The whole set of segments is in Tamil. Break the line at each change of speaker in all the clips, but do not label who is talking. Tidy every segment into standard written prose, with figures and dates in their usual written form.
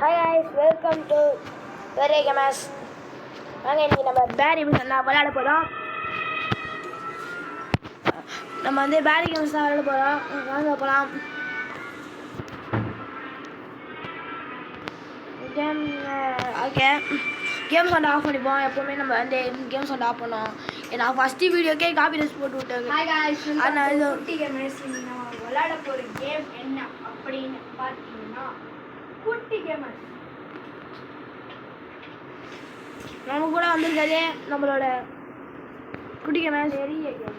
Hi guys, welcome to Very Games. வாங்க இன்னைக்கு நம்ம பேரி கேம்ஸ் தான் விளையாட போகிறோம். நம்ம வந்து பேரி கேம்ஸ் தான் விளையாட போகிறோம். வாங்க போகலாம். கேம் ஓகே கேம்ஸ் வந்து ஆஃப் பண்ணிப்போம். எப்போவுமே நம்ம வந்து கேம்ஸ் வந்து ஆஃப் பண்ணோம். நான் ஃபஸ்ட்டு வீடியோக்கே காப்பி ரைஸ் போட்டு விட்டேன்.
ஆனால் இது குட்டி கேமர்ஸ் நம்ம விளையாட போகிற கேம் என்ன அப்படின்னு பார்த்தீங்கன்னா குட்டி கேமர்ஸ்.
நம்ம கூட வந்திருக்காதே நம்மளோட குட்டி கேமர்ஸ்.
பெரிய கேம்.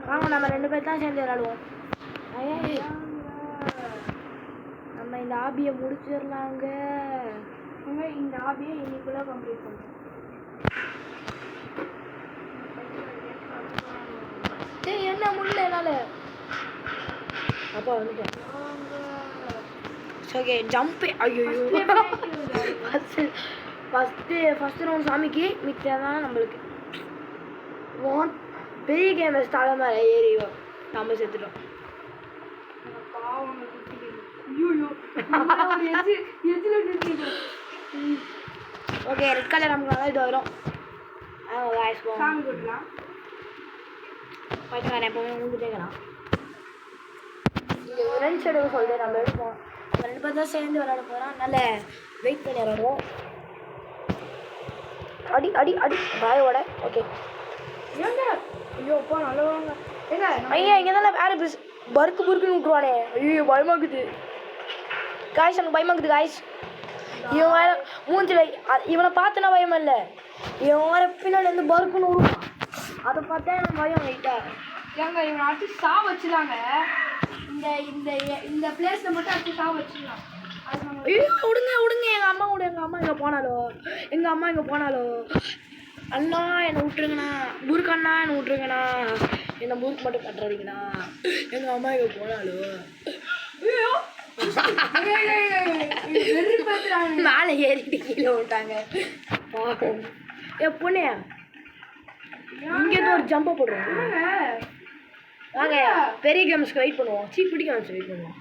வாங்க நம்ம 2 பேர் தான் சேர்ந்து விளையாடுவோம். நம்ம இந்த ஆபியை முடிச்சிடலாங்க.
இந்த ஆபியை இன்னைக்குள்ள கம்ப்ளீட் பண்ணுறோம்.
என்ன முடியல என்னால். அப்பா வந்துட்டேன். Okay jump. ஐயோ ஃபஸ்ட்டு ரவுண்ட் சாமிக்கு மிச்சதான் நம்மளுக்கு. பெரிய கேமர்ஸ் தலை மேலே ஏறி நம்ம செத்துட்டோம். ஓகே ரெட் கலர் நமக்கு நல்லா இது வரும். பார்த்துக்காரன் எப்போவுமே ஊந்துட்டேங்கிறான். இங்கே ஃப்ரெண்ட்ஸ் எடுக்க சொல்லிட்டு நம்ம எடுப்போம். நம்ம 2 பேர் தான் சேர்ந்து விளையாட போகிறோம். அதனால் வெயிட் பண்ணி விளையாடுவோம். அடி அடி அடி பாயோட. ஓகே
ஐயோ அப்பா நல்லவாங்க.
ஐயா இங்கே தானே வேறு பருக்கு புருக்குன்னு விட்ருவானே. ஐயோ பயமாக்குது காய்ஸ். எனக்கு பயமாக்குது காய்ஸ். இவன் வேற மூஞ்சில் இவனை பார்த்தனா பயம் இல்லை. இவன் வேற பின்னாடி வந்து பருக்குன்னு விடுவான். அதை பார்த்தா எனக்கு பயம் லைட்டா.
ஏங்க இவனை அடுத்து சா வச்சுலாங்க. இந்த இந்த இந்த பிளேஸில் மட்டும் அடுத்து சா வச்சுக்கலாம்.
ஐயோ விடுங்க விடுங்க. எங்கள் அம்மா கூட எங்கள் அம்மா இங்கே போனாலோ அண்ணா என்னை விட்டுருங்கண்ணா. புருக்கு அண்ணா என்னை விட்டுருங்கண்ணா. என்னை புருக்கு மட்டும் கட்டுறீங்கண்ணா. எங்கள் அம்மா இங்கே போனாலோ மேலே ஏறிட்டு கீழே விட்டாங்க. ஏ பொண்ணே இங்கேருந்து ஒரு ஜம்பை போடுறோம். வாங்க பெரிய கேம்ஸ்க்கு வெயிட் பண்ணுவோம். குட்டி கேம்ஸ்க்கு வெயிட் பண்ணுவோம்.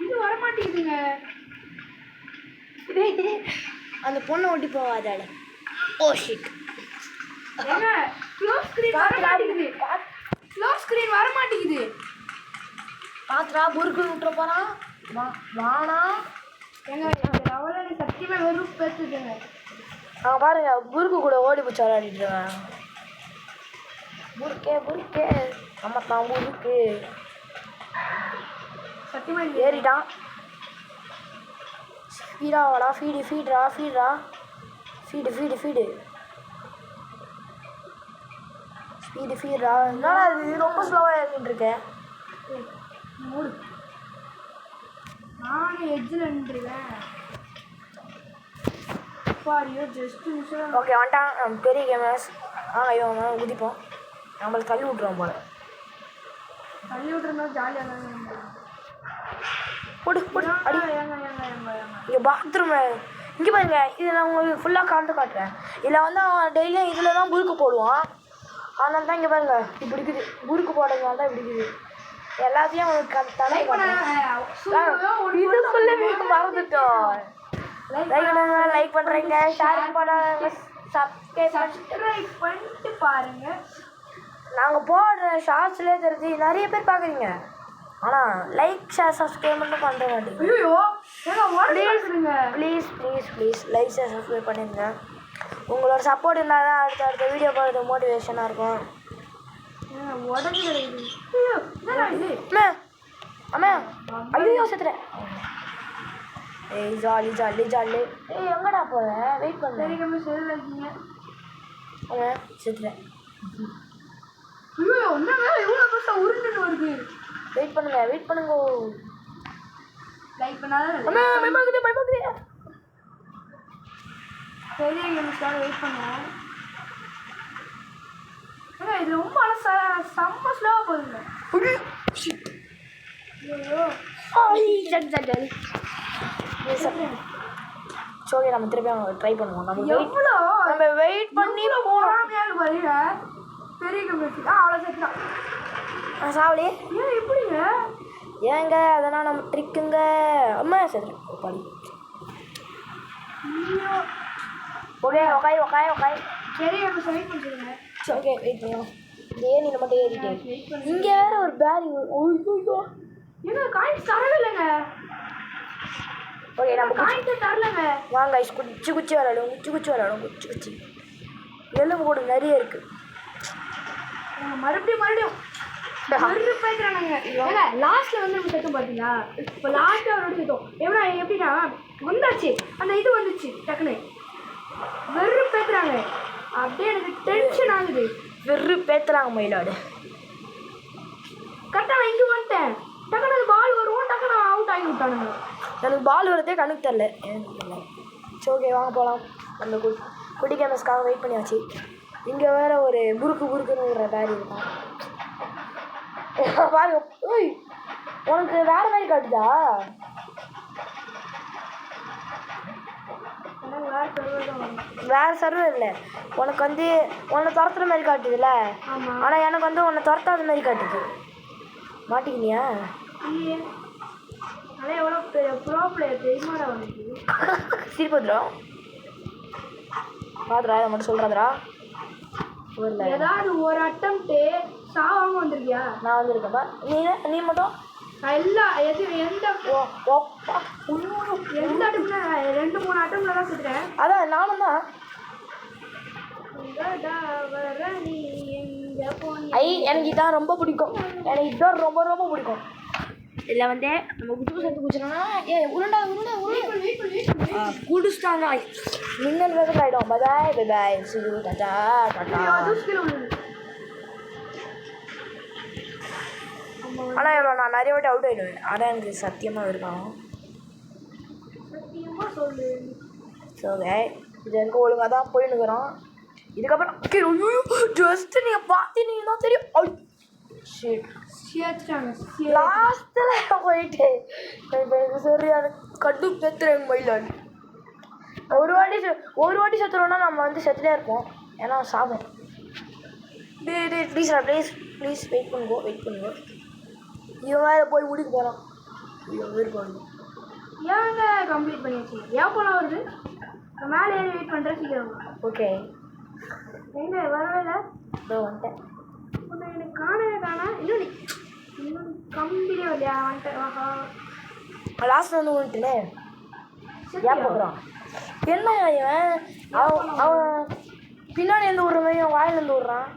இது வரமாட்டேங்குதுங்க.
அந்த பொண்ணை ஓட்டி போவாதாட. Oh shit.
க்ளோஸ் ஸ்கிரீன் வர மாட்டேங்குது.
பாத்ரா புருக்கு விட்டுற போறான். வானா
ஏங்க லெவலில் சத்தியமாக வெறும் பேசுதுங்க.
பாருங்க புருக்கு கூட ஓடி போச்சு விளையாடிட்டு இருக்கேன். புருக்கே அம்மத்தான் புருக்கு
சத்தியமாக
ஏறிட்டான். ஃபீடாவாடா ஃபீடுறா என்னடா இது ரொம்ப ஸ்லோவாக ஏறிட்டு இருக்கேன்.
மூடு. நானும் எட்ஜில் நின்றுருக்கேன். பாரியோ ஜஸ்ட் நிமிஷம்.
ஓகே வந்துட்டான் பெரிய கேமர்ஸ். இவன் குதிப்போம். நம்மளுக்கு தள்ளி விட்ருவோம் போல.
தள்ளி விட்டுருந்தா ஜாலியாக தான்
போடு அடி. இங்கே பாத்ரூமு இங்கே பாருங்க. இதை நான் உங்களுக்கு ஃபுல்லாக காட்டுறேன். இதில் வந்து அவன் டெய்லியும் இதில் தான் புருக்கு போடுவான். அதனால தான் இங்கே பாருங்க இப்படி இருக்குது. புருக்கு போடுறதுனால தான் இப்படி இருக்குது. எல்லாத்தையும் அவனுக்கு தலை இது சொல்லவே மறந்துட்டோம். லைக் பண்ணுறீங்க, ஷேர் பண்ணாங்க,
சப்ஸ்கிரைப் பண்ணிட்டு பாருங்க.
நாங்கள் போடுற ஷார்ட்ஸ்லேயே தெரிஞ்சு நிறைய பேர் பார்க்குறீங்க. ஆனால் லைக் ஷேர் சப்ஸ்கிரைப் மட்டும் பண்ணுற மாட்டேங்க. ப்ளீஸ் லைக் ஷேர் சப்ஸ்கிரைப் பண்ணிடுங்க. உங்களோட சப்போர்ட் இருந்தால் தான் அடுத்த வீடியோ போடுறது மோட்டிவேஷனாக இருக்கும். அம்மா ஐயோ செத்துறேன். ஏய் ஜாலி ஏய் எங்கடா போகிறேன்? வெயிட் பண்ணுறேன். செத்துறேன். வெயிட் பண்ணுங்க.
லைக் பண்ணாதான்
பயமாக்குது.
பெரிய கேம்ஸ்க்காக வெயிட் பண்ணுவோம். இது ரொம்ப செம்ம ஸ்லோவாக போகுதுங்க.
சோகே நம்ம திருப்பி ட்ரை பண்ணுவோம்.
நம்ம
வெயிட் பண்ணி
போகிறாங்க பாருங்க. பெரிய கேம்ஸ் அவ்வளோ சேர்த்துதான்
சாவலி.
ஏன் எப்படிங்க
ஏங்க அதெல்லாம் நம்ம ட்ரிக்குங்க அம்மா சரி பாடி ஓகே உக்காய் உக்காய் உக்காய்
சரி அப்போ வெயிட் பண்ணிடுங்க.
ஓகே வெயிட் பண்ணலாம் இந்த ஏறி நம்ம மட்டும் ஏறிட்டேன் இங்கே வேற ஒரு பேரி ஐயோ
ஏங்க காயின்ஸ் தரவே இல்லைங்க.
ஓகே நம்ம
காயின்ஸே தரலங்க.
வாங்க குச்சி குச்சி விளாடுவோம் குச்சி விளாடுவோம் குச்சி எலும்பு கூட நிறைய இருக்கு
மறுபடியும் பேசுறானுங்க. ஏங்க லாஸ்ட்ல வந்து நம்ம செத்தோம் பார்த்தீங்களா? இப்போ லாஸ்ட்டாக அவரோட செத்தோம் எப்படின்னா வந்தாச்சு அந்த இது வந்துச்சு டக்குன்னு பேசுறாங்க. அப்படியே எனக்கு டென்ஷன் ஆகுது.
பேத்துறாங்க மயிலாடு
கரெக்டாக நான் இங்கே வந்துட்டேன். டக்குனு அது பால் வரும் டக்குனு அவுட் ஆகி விட்டானுங்க.
எனக்கு பால் வரதே கணக்கு தெரில சரி ஓகே வாங்க போகலாம் அந்த குட்டி கேமஸ்க்காக வெயிட் பண்ணியாச்சு இங்கே வேற ஒரு குறுக்குன்னு ஒரு பேரி இருக்கும் பாருங்க ஓய் உனக்கு வேற மாதிரி காட்டுதா வேற சர்வர் இல்லை உனக்கு வந்து உன்னை துரத்துற மாதிரி காட்டுதுல்ல ஆனால் எனக்கு வந்து உன்னை துரத்தாத மாதிரி காட்டுது மாட்டிக்கினியா
ஆனால் எவ்வளோ ப்ரோ பிளேயர் தெரியுமாடா உனக்கு?
சிரிப்பதுரா பாத்துரா இதை மட்டும் சொல்கிறாதரா
ஏதாவது ஒரு அட்டம்ப்ட்டு சாவாம வந்திருக்கியா?
நான் வந்திருக்கேன்ப்பா நீ மட்டும்
எந்த அட்டம்னா 2-3 அட்டம்ல தான் சுத்துறேன்.
அதான் நானும் தான் எனக்கு இதான் ரொம்ப பிடிக்கும் எனக்கு இதான் ரொம்ப ரொம்ப பிடிக்கும் இதில் வந்து நம்ம குட்டி சேர்த்து குடிச்சோம்னா உருண்டா குடிச்சிட்டாங்க மின்னல் வேகத்தில் ஆகிடும் பதாய் பாய் சிறு டாட்டா டாட்டா ஆனால் இவ்வளோ நான் நிறைய வாட்டி அவுட் ஆகிடுவேன் ஆனால் எனக்கு சத்தியமாக இருக்கான் இது எனக்கு ஒழுங்காக தான் போயின்னுக்குறோம் இதுக்கப்புறம் ஜஸ்ட்டு நீங்கள் பார்த்தீங்கன்னா தெரியும் லாஸ்ட்டில் போயிட்டு எனக்கு சரியான கட்டு செத்துறேன் மயிலாடு ஒரு வாட்டி செத்துறோன்னா நம்ம வந்து செத்துட்டே இருப்போம் ஏன்னா சாபம் ப்ளீஸ் வெயிட் பண்ணுங்க இவன் வேறு போய் முடிக்க போகிறான் விருப்பம்
ஏங்க கம்ப்ளீட் பண்ணியாச்சு ஏன் போனால் வருது மேலே ஏறி வெயிட் பண்ணுறேன் சீக்கிரம்
ஓகே
எங்க வரவே இல்லை
இதோ வந்துட்டேன்
எனக்கு காணவே இன்னும் கம்பிலே வரலையா வந்துட்டேன் வாஹா
லாஸ்ட் வந்து வந்துட்டுனே ஏன் போகிறான் என்ன இவன் அவன் பின்னாடி இருந்து விட்றவன் அவன் வாயிலேருந்து விட்றான்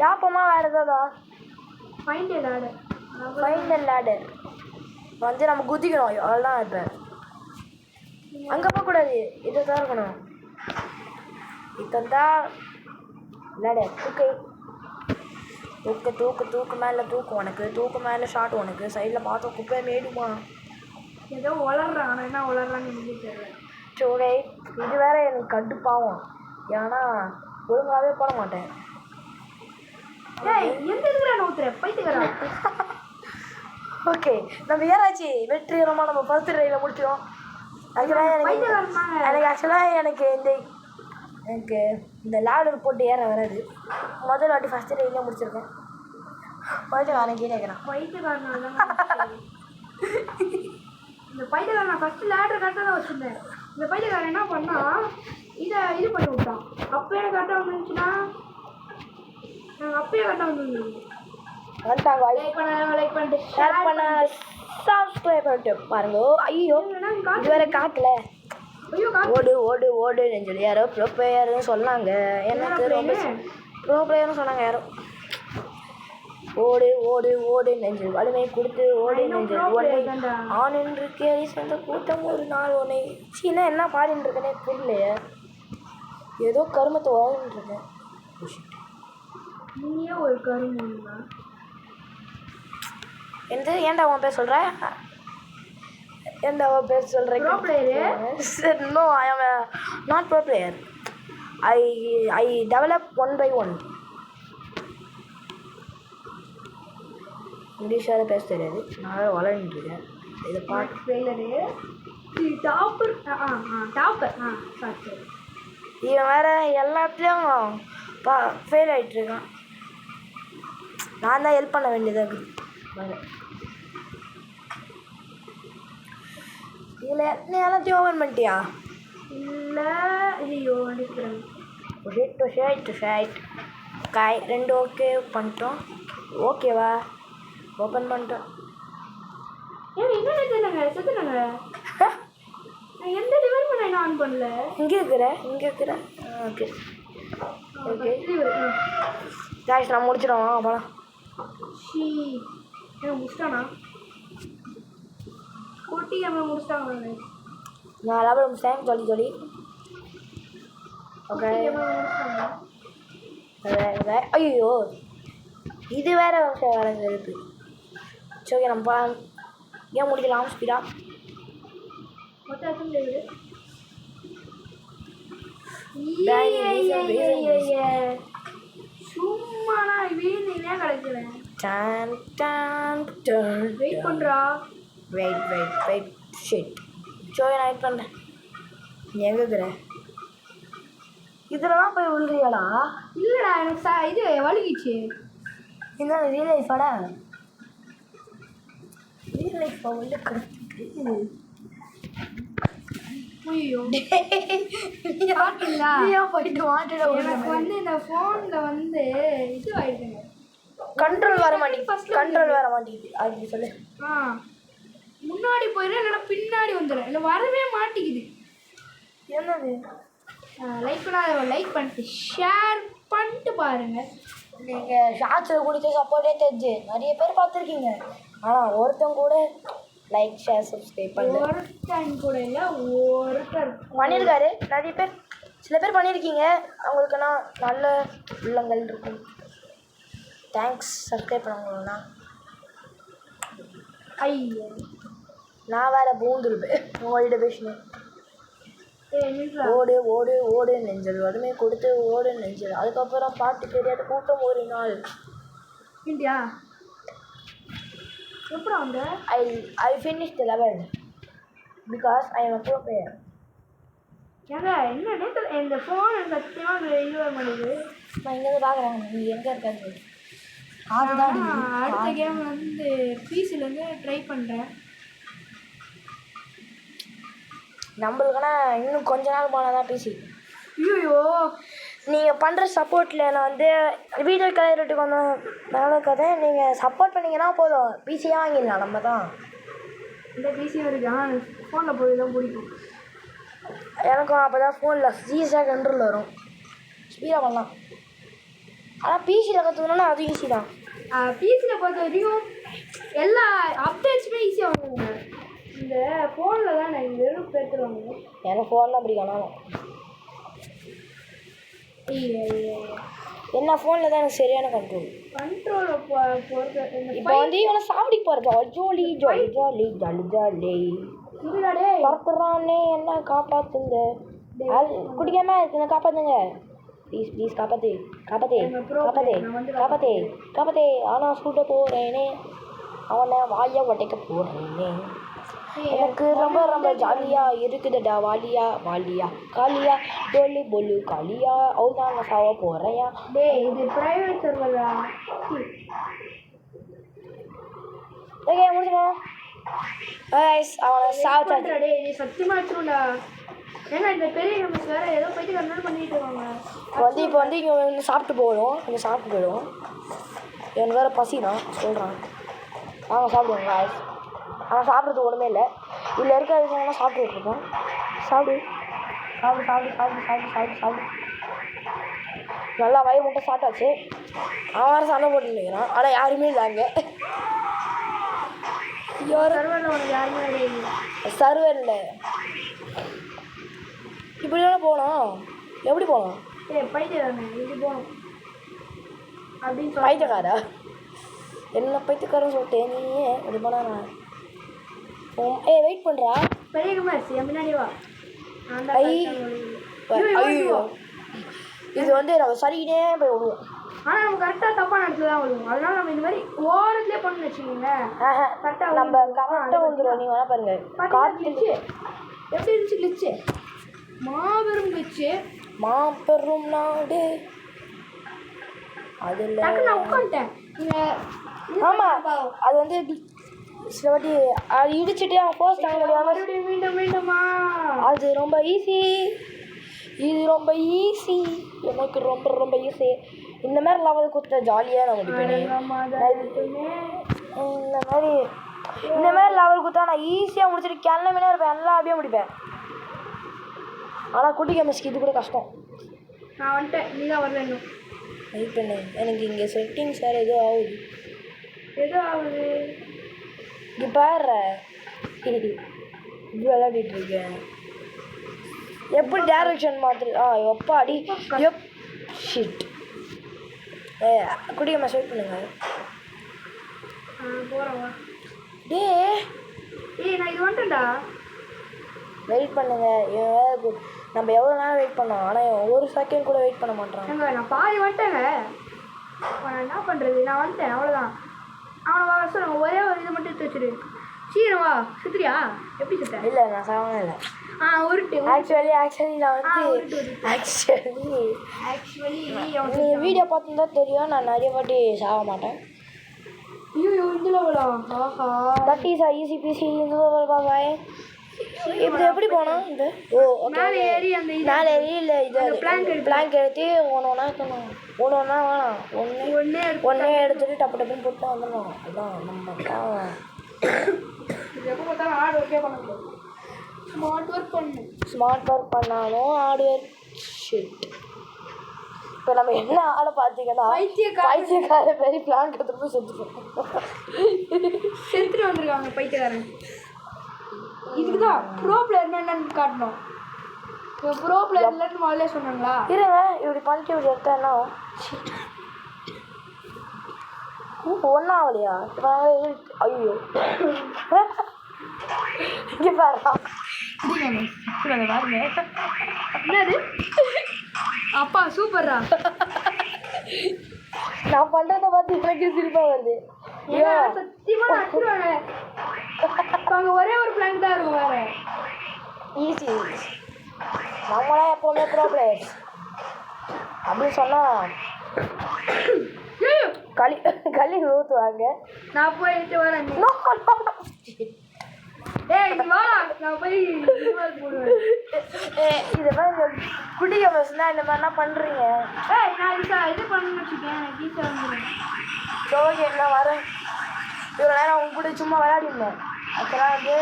யாப்பமா வேறு ஏதாவதா ஃபைனல் லேடர் வந்து நம்ம குதிக்கணும் அவ்வளோதான் இப்போ அங்கே போகக்கூடாது இதை தான் இருக்கணும் இதான் லேடர் தூக்கு மேலே தூக்கு உனக்கு தூக்கு மேலே ஷாட் உனக்கு சைடில் பார்த்தோம் குப்பை மேடுமா
ஏதோ வளர்றான் ஆனால் என்ன வளர்றான்னு எனக்கு தெரியல
சோகை இது வேற எனக்கு கடுப்பாகும் ஏன்னா ஒழுங்காகவே போட மாட்டேன் ஓகே நம்ம ஏறாச்சு வெற்றிகரமாக நம்ம ஃபர்ஸ்ட் ட்ரைவில் முடிச்சிடும் எனக்கு ஆக்சுவலாக எனக்கு இந்த லேடர் போட்டு ஏற வராது முதல் வாட்டி ஃபஸ்ட் ட்ரைவிலே முடிச்சிருக்கேன் பைத்தியக்காரன் கீழே இருக்கிறான்
இந்த பைத்தியக்காரன் நான் ஃபஸ்ட்டு லேடர் கரெக்டாக தான் வச்சுருந்தேன் இந்த பைத்தியக்காரன் என்ன பண்ணால் இது பண்ணி விட்டான் அப்போ எனக்கு கரெக்டாக வந்துச்சுன்னா நாங்கள் அப்பயே கரெக்டாக வந்துருந்தோம்
வந்துட்டாங்க
லைக் பண்ணிட்டு
ஷேர் பண்ண சப்ஸ்கிரைப் பண்ணிட்டு பாருங்க ஐயோ இது வேற காட்டல
ஐயோ
ஓடுன்னு சொல்லி யாரோ ப்ரோ பிளேயர்னு சொன்னாங்க எனக்கு ரொம்ப ப்ரோ பிளேயர்னு சொன்னாங்க யாரோ ஓடு நெஞ்சல் வலிமை கொடுத்து ஓடு நெஞ்சல் உன்னை ஆண் என்று கேள்வி சேர்ந்த கூட்டம் ஒரு நாள் உன்னை சீனா என்ன பாடின்னு இருக்கேனே புரியலையே ஏதோ கருமத்தை வாழ்ந்துட்டு இருக்கேன்
நீயே ஒரு கரும
எந்த ஏன்டா உன் பேர் சொல்கிற ஏன்டா உன் பேர் சொல்கிறேன்
bro player
no I am not pro player I develop 1 by 1 English வேறு பேச தெரியாது நான் வேறு வளர்ந்துட்டுருக்கேன் இதை பார்த்து
பிளேயரு டாப்பர் சரி
இவன் வேறு எல்லாத்துலேயும் ஃபெயில் ஆகிட்டுருக்கான் நான் தான் ஹெல்ப் பண்ண வேண்டியதாக இருக்குது இதில் நீ எல்லாத்தையும் ஓப்பன் பண்ணிட்டியா?
இல்லை ஐயோ அடிக்கிறேன்.
ஷைட் காய் 2 ஓகே பண்ணிட்டோம். ஓகேவா ஓப்பன் பண்ணிட்டோம்.
ஏன் என்ன தெரியலங்க செத்துனாங்க. நான் எந்த டிவைஸ் நான் ஆன் பண்ணல. இங்கே இருக்கிற
ஓகே காய்ஸ் நான் முடிச்சிடுவோம். அப்புறம்
முடிச்சிட்டானா கூட்டி அவன் முடிச்சிட்டாங்க.
நான் லெவல் முடிச்சிட்டேன். ஜொலி ஓகே. ஐயோ இது வேற வேற இருக்கு. சரி ஓகே நம்ம ஏன் முடிக்கலாம் ஸ்பீடா.
சும்மா நான் வீணே கிடைக்கிறேன். வெயிட் பண்ணுறா.
Wait shit. சரி நான் வெயிட் பண்ணுறேன். நீ எங்கே இருக்கிற? இதில் தான் போய் விழுறியாடா?
இல்லைடா எனக்கு இது வலிக்கிச்சு.
இந்த ரியல் லைஃபாடா? ரியல் லைஃப் வந்து கருத்துக்கு
ஐயோ
போயிட்டு வாட்டிட.
எனக்கு வந்து இந்த ஃபோனில் வந்து இது ஆகிடுதுங்க.
கண்ட்ரோல் வர மாட்டேங்குது. அது சொல்லு.
முன்னாடி போயிடும் இல்லைன்னா பின்னாடி வந்துடும். இல்லை வரவே மாட்டேங்குது.
என்னது?
லைக் பண்ணிட்டு ஷேர் பண்ணிட்டு பாருங்கள்.
நீங்கள் ஷார்ட்ஸில் கொடுத்த சப்போர்ட்டே தெரிஞ்சு நிறைய பேர் பார்த்துருக்கீங்க. ஆனால் ஒருத்தன் கூட லைக் ஷேர் சப்ஸ்கிரைப் பண்ணல.
ஒருத்தன் கூட இல்லை ஒருத்தர்
பண்ணியிருக்காரு. நிறைய பேர் சில பேர் பண்ணியிருக்கீங்க. அவங்களுக்குன்னா நல்ல உள்ளங்கள் இருக்கும். தேங்க்ஸ் சப்ஸ்கிரைப் பண்ணவங்களா.
ஐயோ
நான் வேறு பூந்துருப்பேன் உங்கள்கிட்ட பேசினேன். ஓடு ஓடு ஓடு நெஞ்சல் வறுமை கொடுத்து ஓடு நெஞ்சல். அதுக்கப்புறம் பாட்டு தெரியாத கூட்டம் ஒரு நாள்.
இந்தியா அப்புறம் வந்து
I finish the level because I am a bro player.
ஏங்க என்ன நேற்று இந்த ஃபோன் சத்தியமாக இது வர மாட்டேங்குது.
நான் இங்கேருந்து பார்க்குறேன். நீ எங்கே இருக்காது?
அடுத்த கேம் வந்து பிசிலேருந்து ட்ரை பண்ணுறேன்.
நம்மளுக்குன்னா இன்னும் கொஞ்ச நாள் போனால் தான் பிசி.
ஐயோ
நீங்கள் பண்ணுற சப்போர்ட்டில் நான் வந்து வீடியோ கிளறிட்டு கொஞ்சம் நல்லா இருக்காது. நீங்கள் சப்போர்ட் பண்ணிங்கன்னா போதும். பிசியாக வாங்கிடலாம் நம்ம தான்.
இந்த பிசியும் இருக்கு. ஆனால் ஃபோனில் போய் தான் பிடிக்கும்
எனக்கும். அப்போ தான் ஃபோனில் ஈஸியாக கண்ட்ரோல் வரும். ஸ்பீடாக பண்ணலாம். ஆனால் பிசியில் கற்றுக்கணுன்னா அது ஈஸி தான்.
பிசியில் பொறுத்த வரைக்கும் எல்லா அப்டேட்ஸுமே ஈஸியாக வாங்குவாங்க. இந்த ஃபோனில் தான் நான் வெறும் பேத்துருவாங்க.
எனக்கு ஃபோன் தான் பிடிக்கும். என்ன ஃபோனில் தான் எனக்கு சரியான கண்ட்ரோலை
பொறுத்த
இப்போ வந்து இவனை சாப்பிடி போகிறேன். ஜோலி ஜாலி ஜாலி ஜாலி ஜாலி பறத்துறானே. என்ன காப்பாற்றுங்க. குடிக்காம என்ன காப்பாற்றுங்க. ப்ளீஸ் ப்ளீஸ் காப்பாற்று காப்பாற்றே காப்பாற்றே காப்பாற்றே காப்பாற்றே. ஆனால் சுட்ட போகிறேனே. அவனை வாயை உடைக்க போகிறேனே. எனக்கு ரொம்ப ரொம்ப ஜாலியாக இருக்குதுடா. வாலியா வாலியா காலியா டோலி பொல்லு காலியா அவுதான் நான் சாவ போகிறேன்.
இது ப்ரைவேட் சர்வரா?
ஓகே முடிச்சுக்கோங்க. அவனை சாவச்சாச்சு.
நீ சத்தியமாக வச்சுருண்டா. ஏன்னா இந்த பெரிய கம்பெனி வேறு ஏதோ போயிட்டு கண்ட்ரோல் பண்ணிட்டு இருக்காங்க.
இப்போ வந்து இங்கே வந்து சாப்பிட்டு போயிடும். இங்கே சாப்பிட்டு போயிடும். எனக்கு வேறு பசி தான் சொல்கிறான். வாங்க சாப்பிடுவோங்க காய்ஸ். ஆனால் சாப்பிட்றதுக்கு ஒன்றுமே இல்லை. இதில் இருக்கிறதுனா சாப்பிட்டுட்டு இருக்கோம். சாப்பிடு சாப்பிடு சாப்பிடு சாப்பிடு சாப்பிடு சாப்பிடு சாப்பிடு. நல்லா வயிறு முட்டை சாப்பிட்டாச்சு. அவன் வேறு சண்டை போட்டு நிற்கிறான். ஆனால் யாருமே இல்லை அங்கே.
யாருமே
சர்வர் இல்லை. இப்படி தானே போகணும். எப்படி போகணும்?
பைத்தியக்காரன் இப்படி போகணும் அப்படின்னு
பைத்தியக்காரா? என்ன பைத்தியக்காரன்னு சொல்லிட்டேன் நீ. இப்படி போனா வெயிட் பண்ணுறா.
பெரிய கமாச்சு என் முன்னாடி வா.
ஐயோ இது வந்து நம்ம சரிக்கிட்டே போய் விடுவோம்.
ஆனால் நம்ம கரெக்டாக தப்பான இடத்துல தான் விடுவோம். அதனால நம்ம இந்த மாதிரி ஓரத்துலேயே பண்ணு வச்சுக்கோங்க. கரெக்டாக
நம்ம கரெக்டாக வந்துடுவோம். நீங்கள் வேணா பாருங்க.
காட்டுச்சு எப்படி இருந்துச்சு கிளிச்சு. மாபெரும் கிளிச்சு.
மாபெரும் நாடு அதில்
நான் உட்காந்துட்டேன்.
ஆமாம் அது வந்து சில வாட்டி அது இடிச்சிட்டு அவன் ஃபர்ஸ்ட் தாங்க முடியாமல்
மறுபடியும் மீண்டும் மீண்டுமா
அது ரொம்ப ஈஸி. இது ரொம்ப ஈஸி, எனக்கு ரொம்ப ரொம்ப ஈஸி. இந்த மாதிரி லெவல் கொடுத்த ஜாலியாக நான் முடிப்பேன். இந்த மாதிரி லெவல் கொடுத்தா நான் ஈஸியாக முடிச்சுட்டு கிளம்பினே இருப்பேன், எல்லா அப்படியே முடிப்பேன். ஆனால் குட்டி கெமிஸ்ட்ரி இது கூட கஷ்டம்.
நான் வந்துட்டேன், நீ தான் வரல இன்னும்.
வெயிட் பண்ணு, எனக்கு இங்கே செட்டிங்ஸ் வேறு ஏதோ ஆகுது.
எதோ ஆகுது
இங்கே பாரு, இப்படி விளையாடிட்டு இருக்கேன். எப்படி டேரக்ஷன் மாற்று? எப்போ அடி ஷிட். குடி மெசேஜ் பண்ணுங்க.
போகிறவா நான் இது வந்துட்டேன்டா.
வெயிட் பண்ணுங்க, நம்ம எவ்வளோ நேரம் வெயிட் பண்ணோம், ஆனால் ஒரு செகண்ட் கூட வெயிட் பண்ண மாட்டோம்.
நான் பாதி வந்துட்டேங்க. நான் என்ன பண்ணுறது, நான் வந்துட்டேன் அவ்வளோதான். அவனை வர சொல்லுங்க, ஒரே ஒரு இதை மட்டும் எடுத்து வச்சுரு. சீரவா சுத்திரியா? எப்படி சுத்த?
இல்லை, நான் சாவனே இல்லை.
உருட்டு.
ஆக்சுவலி நான் வந்து நீ வீடியோ பார்த்துருந்தா தெரியும், நான் நிறைய வாட்டி சாக மாட்டேன்.
ஐயோ இதில்
தட் இஸ் ஈஸி பீசி. பாய் இப்படி எப்படி போனோம்? இந்த
மேலே ஏறி அந்த
மேலே ஏறி இல்லை, இது பிளாங்க் எடுத்து ஒன்று ஒன்றா இருக்கணும். ஒன்று ஒன்றா வேணாம், ஒன்றே எடுத்துகிட்டு டப்பு டப்புன்னு போட்டு வந்துடணும். அதுதான் நம்ம
எப்போ பார்த்தாலும் ஹார்ட் ஒர்க்கே பண்ண முடியாது.
ஸ்மார்ட் ஒர்க் பண்ணாலும் ஹார்ட் ஒர்க் ஷிட். இப்போ நம்ம என்ன ஆளை பார்த்தீங்கன்னா பைத்தியக்கார பெரிய பிளான் எடுத்துட்டு போய்
செத்துட்டு வந்துருக்காங்க பைத்தியக்காரன். இதுக்கு தான் ப்ரோ பிளேயர் என்னன்னு காட்டணும். இப்போ ப்ரோ பிளேயர் இல்லைன்னு முதல்ல சொன்னாங்களா?
இருங்க, இப்படி பண்ணிட்டு இப்படி எடுத்தா என்ன ஒன்றும் ஆகலையா? ஐயோ இங்கே பாருங்க,
என்னது அப்பா சூப்பர்ரா.
நான் பண்ணுறத பார்த்து எனக்கு சிரிப்பாக வருது.
சத்தியமாக வச்சுருவாங்க. அங்கே ஒரே ஒரு பிளான் தான் இருக்கும், வேறு
ஈஸி. நம்மளாம் எப்போவுமே ப்ராப்ளம் அப்படின்னு சொன்னால் களி ஊற்றுவாங்க.
நான் போயிட்டு வரேன். நான் போய் போடுவேன்.
இது மாதிரி குட்டி கமர்ஸ்னா இந்த மாதிரிலாம் பண்ணுறீங்க.
நான் இது பண்ணணும்னு வச்சுக்கேன். டீச்சர் வந்துடுவேன்.
ஓகே, நான் வரேன். இவ்வளோ நேரம் அவங்க கூட சும்மா விளையாடிருந்தேன். அப்போலாம் வந்து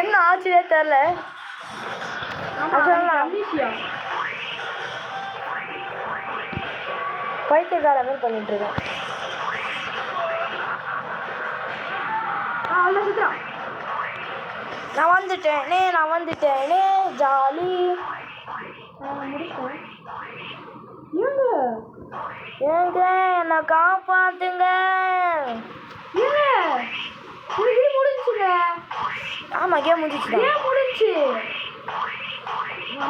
என்ன ஆச்சுன்னே தெரில. பைத்தியக்கார மாதிரி பண்ணிட்டு இருக்கேன். நான் வந்துட்டேனே ஜாலி. ஏங்க என்னை காப்பாத்துங்க.
முடிஞ்சுங்க.
ஆமாம், கேம் முடிஞ்சிச்சு.
முடிஞ்சு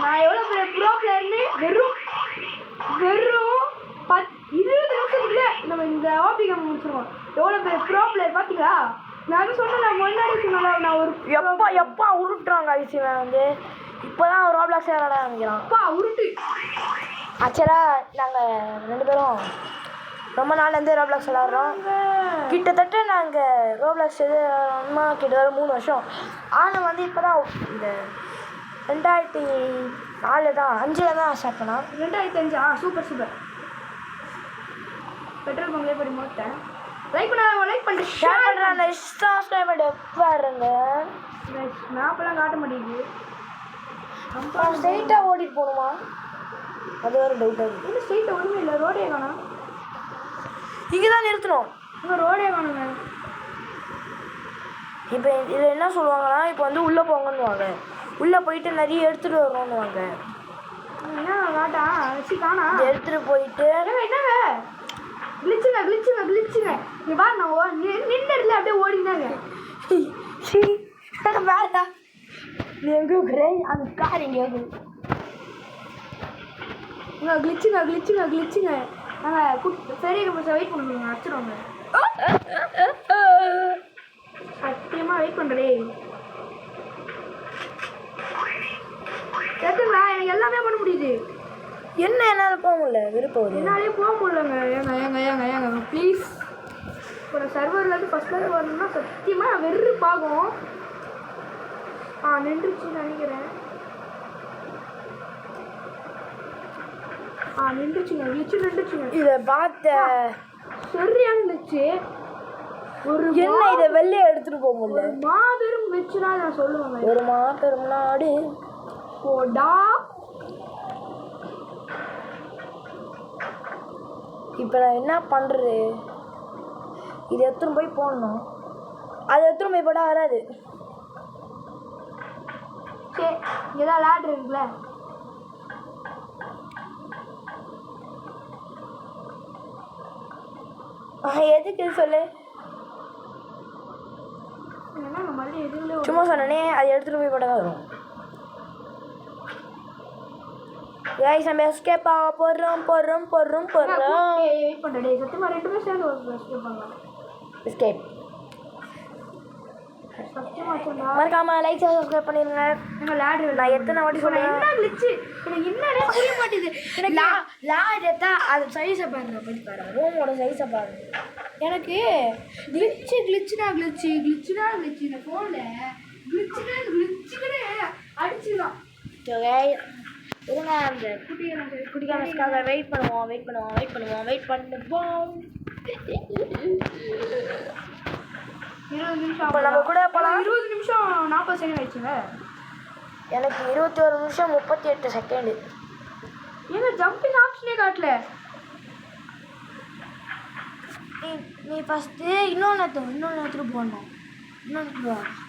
நான் எவ்வளோ பெரிய ப்ரோ பிளேயர்னு வெறும் 20 நிமிஷத்துக்குள்ள நம்ம இந்த ஓபி கேம் முடிச்சிருவோம். எவ்வளோ பெரிய ப்ரோ பிளேயர் பார்த்தீங்களா? நான் சொன்னேன், நான் முன்னாடி சொன்னேன், நான் ஒரு
எப்பா உருட்டுறாங்க ஐசிவன் வந்து. இப்போ தான் ரோப்ளாக்ஸ் விளையாட ஆரம்பிக்கிறான்.
அப்பா உருட்டு.
ஆக்சுவலாக நாங்கள் 2 பேரும் ரொம்ப நாள்லேருந்து ரோப்ளாக்ஸ் விளாட்றோம். கிட்டத்தட்ட நாங்கள் ரோப்ளாக்ஸ் கிட்டத்தட்ட 3 வருஷம். ஆனால் வந்து இப்போ தான் இந்த 2004 தான் 5 தான் ஸ்டார்ட் பண்ணோம்.
2005. சூப்பர். பெட்ரோல் பங்க்லேயே போய் மாட்டேன். லைக் பண்ணிட்டு
ஷேர் பண்ணுறேன். சப்ஸ்கிரைப் பண்ணி பாருங்க.
மேப்பெல்லாம் காட்ட மாட்டேங்குது.
ஸ்ட்ரெயிட்டாக ஓடிட்டு போகணுமா? அது வேறு டவுட்டாக இருக்குது.
இன்னும் ஸ்ட்ரெயிட்டாக ஒன்றுமே இல்லை, ரோடே காணும்.
இங்கே தான் நிறுத்தணும்.
இங்கே ரோடே காணுங்க.
இப்போ இதில் என்ன சொல்லுவாங்கன்னா, இப்போ வந்து உள்ளே போங்கன்னுவாங்க. உள்ளே போயிட்டு நிறைய எடுத்துகிட்டு வரணுன்னுவாங்க.
என்ன காட்டா வச்சு காணா
எடுத்துகிட்டு போயிட்டு
என்னங்க கிளிச்சுங்க இங்கே பாரு, நான் நின்றுல அப்படியே ஓடினாங்க.
வேறா நீ எங்கே இருக்கிற? அந்த கார் எங்கே இருக்குது?
கிளிச்சுங்க நாங்கள் பெரிய வெயிட் பண்ணுங்க, அடிச்சிடுவாங்க. சத்தியமாக வெயிட் பண்ணுறே. கேட்டுங்களா? எனக்கு எல்லாமே பண்ண முடியுது.
என்ன என்னால் போக முடியல விருப்பம் வருது.
என்னாலே போக முடியலங்க. ஏங்க ப்ளீஸ். இப்போ நான் சர்வர்லேருந்து ஃபஸ்ட்லேருந்து வரணும்னா சத்தியமாக வெறுப்பாகும். நின்றுச்சுன்னு நினைக்கிறேன். நின்றுச்சுங்க.
இதை பார்த்த
சரியான இருந்துச்சு. ஒரு
என்ன இதை வெளியே எடுத்துட்டு போக முடியல.
ஒரு மாபெரும் வெச்சுனா நான் சொல்லுவேங்க.
ஒரு மாபெரும் நாடு
போடா.
இப்போ நான் என்ன பண்ணுறது? இதை எடுத்துன்னு போய் போடணும். அதை எடுத்துன்னு போய் போட்டால் வராது.
சரி இங்கேதான் லேட்ரு இருக்குல்ல.
எதுக்கு சொல்லு. சும்மா சொன்னே அதை எடுத்துகிட்டு போய் போட்டால் தான் வரும். கைஸ் நம்ம எஸ்கேப் ஆக போடுறோம்.
வெயிட் பண்ணுறே. சத்தியமாக 2 பேர் சேர்ந்து ஒரு எஸ்கேப் பண்ணலாம்.
எஸ்கேப்
சத்தியமாக சொன்னா
மறக்காம லைக் சப்ஸ்கிரைப் பண்ணிடுங்க.
எங்கள் லேட்ரு
நான் எத்தனை வாட்டி சொல்கிறேன்.
என்ன கிளிச்சு எனக்கு என்னன்னே புரிய மாட்டேது. எனக்கு
லாட் எடுத்தா அது சைஸை பாருங்க. போய் பாருங்க ரூமோட சைஸை பாருங்க.
எனக்கு கிளிச்சுனா இந்த ஃபோனில் கிளிச்சுக்கிட்டே அடிச்சுதான்.
இருங்க அந்த குட்டிக்காமஸ்க்காக வெயிட் பண்ணுவோம்.
20 நிமிஷம்.
இப்போ நம்ம கூட போகலாம்.
20 நிமிஷம் 40 செகண்ட் ஆயிடுச்சுங்க.
எனக்கு 21 நிமிஷம் 38 செகண்டு.
ஏங்க ஜம்பிங் ஆப்ஷனே காட்டல.
நீ ஃபஸ்ட்டு இன்னொன்று எடுத்துகிட்டு போடணும்.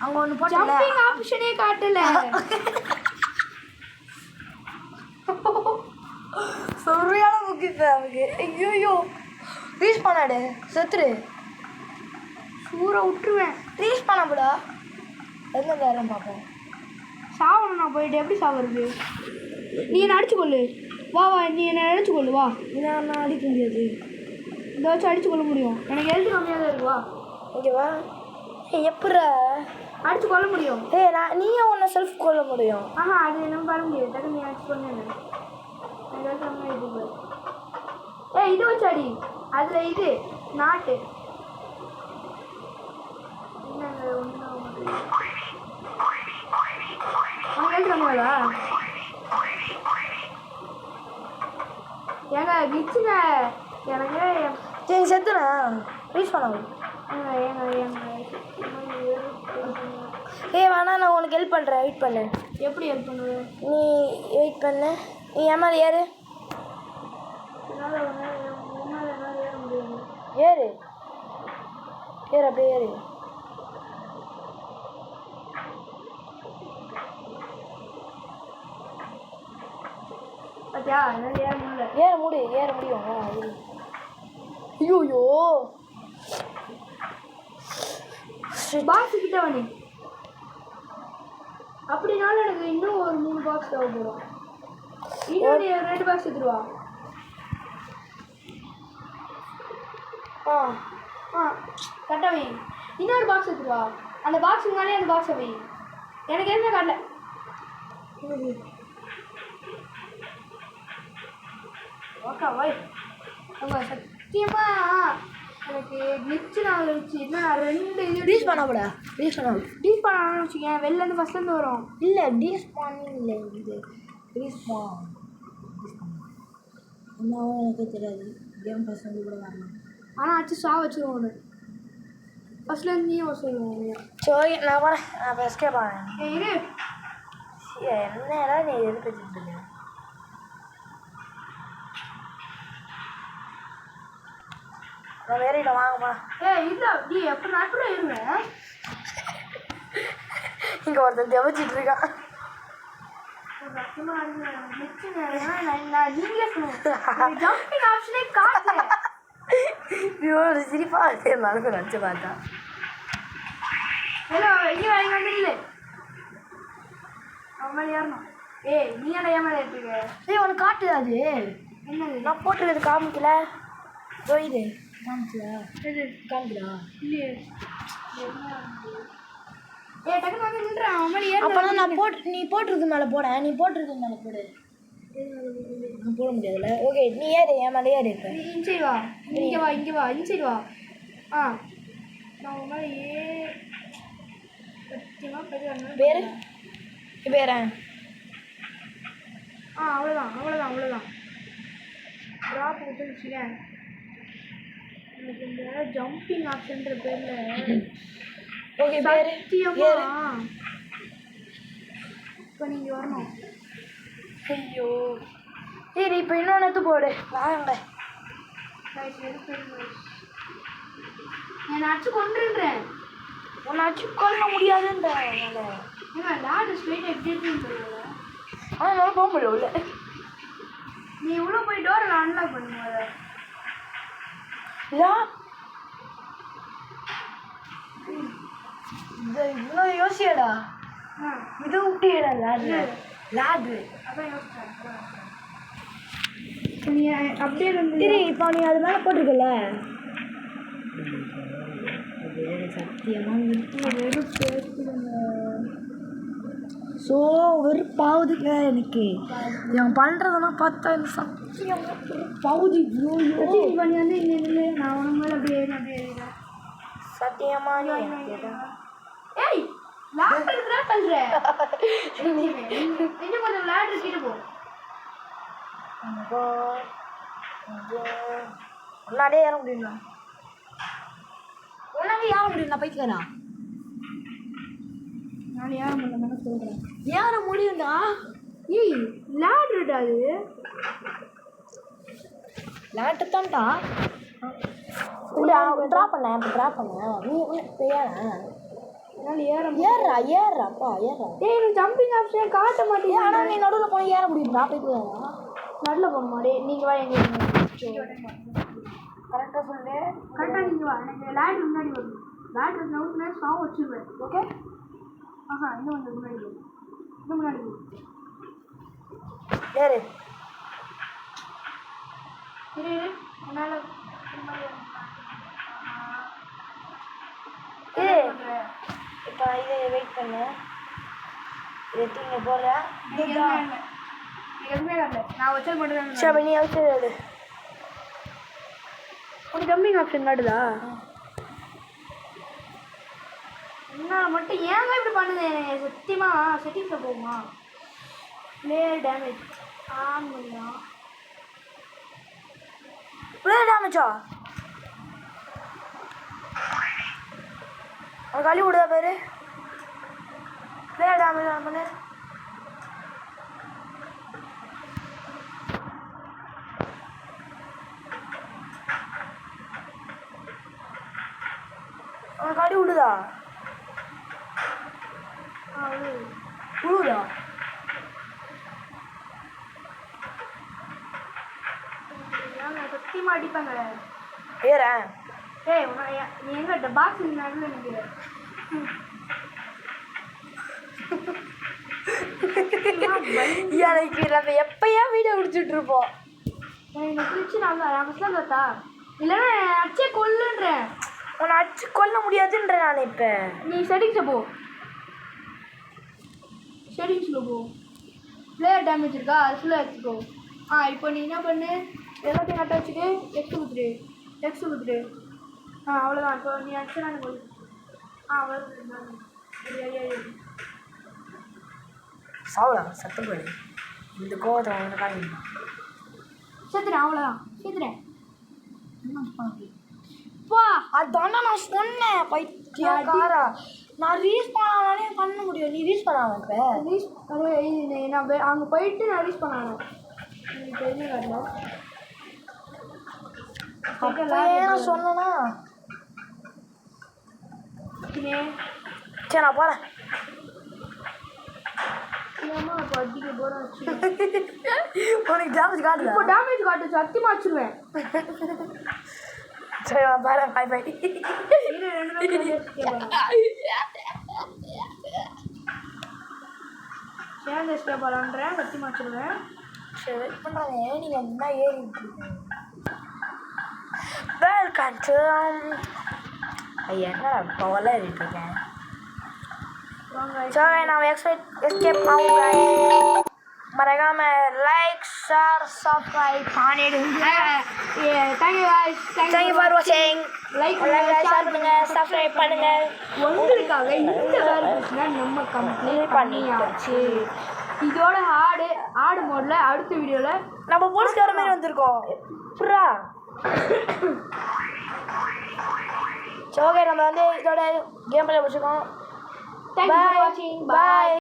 அங்கே ஒன்று போட்டு
ஜம்பிங் ஆப்ஷனே காட்டல.
சரியான முக்கியம் அவனுக்கு. ஐயோ ரீச் பண்ணாடு செத்துரு.
சூறை விட்டுருவேன்.
ரீச் பண்ணப்படா. எந்த நேரம் பார்ப்போம்.
சாவணும். நான் போயிட்டு எப்படி சாவுறது? நீ என்னை அடிச்சு கொள்ளு. வா நீ என்னை அடிச்சு கொள்ளு. வா.
நான் அடிக்க முடியாது.
இதை வச்சு அடிச்சு கொள்ள முடியும். எனக்கு எழுதி கம்மியாக தான் இருக்கு. வா
ஓகேவா? எப்படா
அடிச்சு கொள்ள முடியும்?
நீயே உன்னை செல்ஃப் கொள்ள முடியும்.
அது என்ன பண்ண முடியாது. டக்கு நீ அடிச்சு பண்ணு. இது வச்சு அடி. அதில் இது நாட்டு என்னங்க ஒன்று உனக்கு எழுதுறாங்களா? ஏங்க கிச்சுங்க எனக்கு.
சரி செத்துனா ரீச் பண்ண வேணா நான் உனக்கு ஹெல்ப் பண்ணுறேன். வெயிட் பண்ணு.
எப்படி ஹெல்ப் பண்ணுவேன்?
நீ வெயிட் பண்ணு. நீ ஏமாதிரி ஏறு. ஏறு அப்படியே ஏறு.
பாத்தியா என்னால் ஏற முடியல.
ஏற முடியும். ஐயோயோ
பாக்ஸ் கிட்ட வண்டி. அப்படினாலும் எனக்கு இன்னும் ஒரு 3 பாக்ஸ் தேவைப்படும். இன்னொரு 2 பாக்ஸ் எடுத்துருவா. கரெக்டாக வை. இன்னொரு பாக்ஸ் எடுத்துருவா. அந்த பாக்ஸ் முன்னாலே அந்த பாக்ஸை வை. எனக்கு என்ன காட்டல. ஓகே வை. அவங்க சத்தியமாக எனக்கு கிளிச்சு நான் வச்சு இன்னும் நான் 2 இது
ரீச் பண்ணாமடா. ரீச்
பண்ணான்னு வச்சுக்கேன். வெளிலேருந்து ஃபஸ்ட்லேருந்து வரும்.
இல்லை டீஸ்பானிங் இல்லை. இது ரீஸ்பான் என்னவோ எனக்கு தெரியாது. கேம் ஃபஸ்ட் கூட வரலாம்.
ஆனால் ஆச்சு வச்சுருவோம். ஒன்று ஃபஸ்ட்லேருந்து நீயும் ஒரு சொல்லுவோம்.
சரி நான் வரேன். நான் எஸ்கேப் ஆகிறேன்.
இரு.
என்ன நீ எதுக்கு வச்சுட்டு நான் வேறிட்ட வாங்கப்பா.
இல்லை நீ எப்போ நாட்டு ஏறுவேன்.
இங்கே ஒருத்தன் தெவச்சிட்டு இருக்கான்.
ஜம்பிங் ஆப்ஷனே காட்டல.
ஒரு சிரிப்பாக இருந்தாலும் நினச்சி பார்த்தா.
ஹலோ இங்கே வந்துடல. அவன் ஏறணும். நீ என்ன ஏமாத எடுத்துக்க.
உனக்கு காட்டுது அது
என்னது?
நான் போட்டுருக்கிறது காமிக்கல. இது காமிக்கல. இது காமிக்கலா?
இல்லையே. டக்குனு வந்து நின்றான். அவன் மேலே ஏற.
அப்போனா நான் நீ போட்டுருக்கு மேலே போட. நீ போட்டுருக்கு மேலே போடு. போட முடியாதுல்ல. ஓகே நீ ஏறு, என் மேலே ஏறு இப்போ.
இன்சைடு வா, இங்கே வா, இங்கே வா, இன்சைடு வா. ஆ நான் ஒரு மாதிரி சத்தியமாக
பேர் பேரேன்.
அவ்வளோதான் அவ்வளோதான் அவ்வளோதான். ட்ராப் கொடுத்துருச்சுங்க. எனக்கு இந்த ஜம்பிங் ஆப்ஷன்ற பேரில்
ஓகே பேர்
சத்தியமா இப்போ நீங்கள் வரணும்.
ஐயோ சரி இப்போ இன்னொன்று எடுத்து போடு. வாங்க
நான் அடிச்சு கொண்டுன்றேன்.
உன்னை அடிச்சு கொள்ள முடியாதுன்ற
ஏன்னா லாடு ஸ்ட்ரெயிட்டாக எப்படி இருக்குன்னு
ஆனால் என்னால் போக முடியல உள்ள.
நீ உள்ளே போய் டோரை அன்லாக் பண்ணுங்க.
இல்லை இவ்வளோ யோசியடா. இது விட்டியடா லாடு லாடு.
அதான் யோசிச்சேன். நீ அப்படியே வந்து
சரி இப்போ நீ அது மேலே போட்டிருக்கல. சத்தியமாக ஸோ வெறுப்பாகுதுங்க எனக்கு. இவன் பண்ணுறதெல்லாம் பார்த்தா எனக்கு சத்தியமாக வெறுப்பாகுது.
இப்போ நீ வந்து இங்கே இல்லை, நான் உனக்கு மேலே அப்படியே அப்படியே ஏறிடுறேன்.
சத்தியமாக நீ
ஏய் லேப்டாப் தான் பண்ணுறேன். இன்னும் கொஞ்சம் லேப்டாப் கிட்ட போ.
முன்னாடியே ஏற முடியுங்களா? உன்னாலே ஏற முடியுங்களா? பைத்தியக்காரா
நான் ஏற முடியல சொல்கிறேன்.
ஏற முடியும்டா.
ஏய் லேப்டாப் அது
லேப்டாப் தான்டா. ட்ரா பண்ணேன் இப்போ ட்ரா பண்ணேன். நீ ஏறேன்
என்னால்
ஏறாப்பா ஏறா.
ஏய் நீ ஜம்பிங் ஆப்ஷன் காட்ட மாட்டேன்.
ஆனால் நீ நடுவில் போனால் ஏற முடியும்டா. போய்க்குவேன்
நடுவில் போகணுமா? டே நீங்கள் வா. எங்கள்
கரெக்டாக சொல்லு.
கரெக்டாக நீங்கள் வா. எனக்கு லேட் முன்னாடி வரும். லேட் நவுத்துனா ஸ்டாவ் வச்சுருவேன்.
ஓகே
இன்னும் கொஞ்சம் முன்னாடி வரும். இன்னும் முன்னாடி வரும்.
ஏறு
இரு என்னால்
இப்போ இதை வெயிட் பண்ணு. இதை தூங்க போடுறேன்.
எதுவுமே வரல. நான் வச்சது மட்டும் தான்.
சரி நீ வச்சு எடு.
உனக்கு ஜம்பிங் ஆப்ஷன் காட்டுதா? என்னால் மட்டும் ஏங்க இப்படி பண்ணுது? சத்தியமாக செட்டிங்ஸில் போகுமா? பிளேயர் டேமேஜ் ஆன் பண்ணலாம்.
பிளேயர் டேமேஜா? உனக்கு கழி விடுதா பேர்? பிளேயர் டேமேஜ் ஆன் பண்ணு. உனக்கு கழி விடுதா? விழுதா?
சத்தியமாக அடிப்பாங்க.
ஏறேன்.
ஏய் நீ எங்க பாக்ஸ் நடுவில் நிற்கிற?
எனக்கு நம்ம எப்பயா வீடியோ முடிச்சுட்டு இருப்போம்.
எனக்கு பிடிச்சி நான் ஃபஸ்ட்லாம் பார்த்தா இல்லைன்னா அடிச்சே கொல்லுன்றேன்.
உன்னை அடிச்சு கொல்ல முடியாதுன்றேன் நான். இப்போ
நீ செட்டிங்ஸில் போ. செட்டிங்ஸில் போ. பிளேயர் டேமேஜ் இருக்கா? அது ஃபுல்லாக எடுத்துக்கோ. இப்போ நீ என்ன பண்ணு, எல்லாத்தையும் கட்ட வச்சுட்டு எக்ஸ் கொடுத்துரு. அவ்வளோதான். இப்போ நீ அடிச்சு நான் கொல்லு. வருது.
சாவலா சத்தம் போடு. இந்த கோவத்தை வந்து காமிக்கணும்.
சேர்த்துறேன். அவ்வளோதான் சேர்த்துறேன். பா
அதானே நான் சொன்னேன். பைத்தியக்காரா, நான் ரீஸ் பண்ணாலே பண்ண முடியும். நீ ரீஸ் பண்ணாம இப்போ
ரீஸ் நான் அங்கே போயிட்டு நான் ரீஸ் பண்ணாங்க. எனக்கு தெரிஞ்ச காட்டில்
நான் சொன்னேன்னா சரி நான் போகிறேன்.
இப்போ அடிக்க போட வச்சு
உனக்கு டேமேஜ் காட்டுது.
இப்போ டேமேஜ் காட்டு சத்தியமாக வச்சுருவேன்.
சரி நான் பாய் பாய் பாய்.
சேர்ந்து எஸ்கேப் ஆகலான்றேன். சத்தியமாக வச்சுருவேன்.
சரி வெயிட் பண்ணுறாங்க. நீங்கள் என்ன ஏறி இருக்கீங்க? வெல்கம் டு என்னடா பவரில் ஏறிட்டுருக்கேன். ஸோ நான் எஸ்கேப் ஆகும். மறக்காமல் லைக்ஸ் ஷேர் சப்ஸ்கிரைப் பண்ணிடுங்க.
Thank you guys.
தேங்க்யூ ஃபார் வாட்சிங்.
லைக்
ஷேர் பண்ணுங்க, சப்ஸ்கிரைப் பண்ணுங்க.
உங்களுக்காக இந்த வேலை நம்ம கம்ப்ளீட் பண்ணியாச்சு. இதோட ஆடு மோட்ல அடுத்த வீடியோல
நம்ம போலீஸ்கார மாதிரி வந்திருக்கோம். புரா ஓகே, நம்ம வந்து இதோட கேம் பிளே முடிச்சுக்கோம்.
தேங்க்யூ ஃபார் வாட்சிங்.
பாய்.